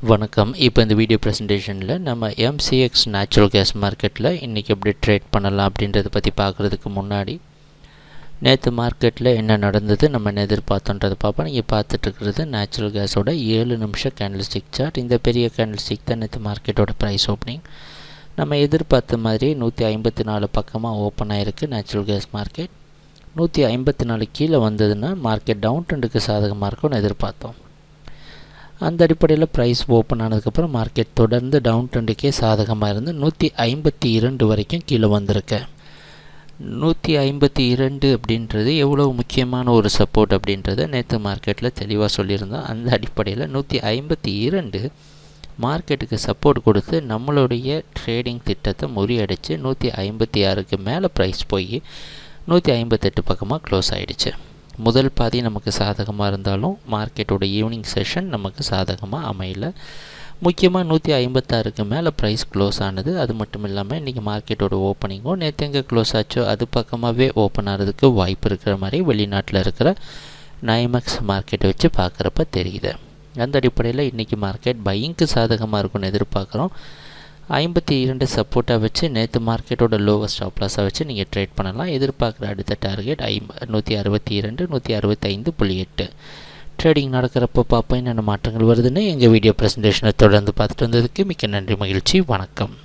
வணக்கம். இப்போ இந்த வீடியோ ப்ரெசன்டேஷனில் நம்ம எம்சிஎக்ஸ் நேச்சுரல் கேஸ் மார்க்கெட்டில் இன்றைக்கி எப்படி ட்ரேட் பண்ணலாம் அப்படின்றத பற்றி பார்க்குறதுக்கு முன்னாடி நேற்று மார்க்கெட்டில் என்ன நடந்தது, நம்ம என்ன எதிர்பார்த்தோன்றதை பார்ப்போம். நீங்கள் பார்த்துட்ருக்கிறது நேச்சுரல் கேஸோட 7 நிமிஷம் கேண்டில்ஸ்டிக் சார்ட். இந்த பெரிய கேண்டில்ஸ்டிக் தான் நேற்று மார்க்கெட்டோட ப்ரைஸ் ஓப்பனிங். நம்ம எதிர்பார்த்த மாதிரி 154 பக்கமாக ஓப்பன் ஆகிருக்கு நேச்சுரல் கேஸ் மார்க்கெட். 154 கீழே வந்ததுன்னா மார்க்கெட் டவுன் ட்ரெண்டுக்கு சாதகமாக இருக்கும்னு எதிர்பார்த்தோம். அந்த அடிப்படையில் ப்ரைஸ் ஓப்பன் ஆனதுக்கப்புறம் மார்க்கெட் தொடர்ந்து டவுன் ட்ரெண்டுக்கே சாதகமாக இருந்து 152 வரைக்கும் கீழே வந்திருக்கு. 152 அப்படின்றது எவ்வளோ முக்கியமான ஒரு சப்போர்ட் அப்படின்றத நேற்று மார்க்கெட்டில் தெளிவாக சொல்லியிருந்தோம். அந்த அடிப்படையில் 152 மார்க்கெட்டுக்கு சப்போர்ட் கொடுத்து நம்மளுடைய ட்ரேடிங் திட்டத்தை முறியடித்து 156க்கு மேலே ப்ரைஸ் போய் 158 பக்கமாக க்ளோஸ் ஆகிடுச்சு. முதல் பாதி நமக்கு சாதகமாக இருந்தாலும் மார்க்கெட்டோட ஈவினிங் செஷன் நமக்கு சாதகமாக அமையல. முக்கியமாக 156க்கு மேலே ப்ரைஸ் க்ளோஸ் ஆனது. அது மட்டும் இல்லாமல் இன்றைக்கி மார்க்கெட்டோட ஓப்பனிங்கும் நேற்று எங்கே க்ளோஸ் ஆச்சோ அது பக்கமாகவே ஓப்பன் ஆகிறதுக்கு வாய்ப்பு இருக்கிற மாதிரி வெளிநாட்டில் இருக்கிற நைமெக்ஸ் மார்க்கெட்டை வச்சு பார்க்குறப்ப தெரியுது. அந்த அடிப்படையில் இன்றைக்கி மார்க்கெட் பையிங்க்கு சாதகமாக இருக்கும்னு எதிர்பார்க்குறோம். 52 சப்போர்ட்டாக வச்சு நேற்று மார்க்கெட்டோட லோவஸ்ட் ஸ்டாப் லாஸாக வச்சு நீங்கள் ட்ரேட் பண்ணலாம். எதிர்பார்க்குற அடுத்த டார்கெட் 162 165.8. ட்ரேடிங் நடக்கிறப்போ பார்ப்போம் என்னென்ன மாற்றங்கள் வருதுன்னு. எங்கள் வீடியோ ப்ரெசன்டேஷனை தொடர்ந்து பார்த்துட்டு வந்ததுக்கு மிக்க நன்றி, மகிழ்ச்சி, வணக்கம்.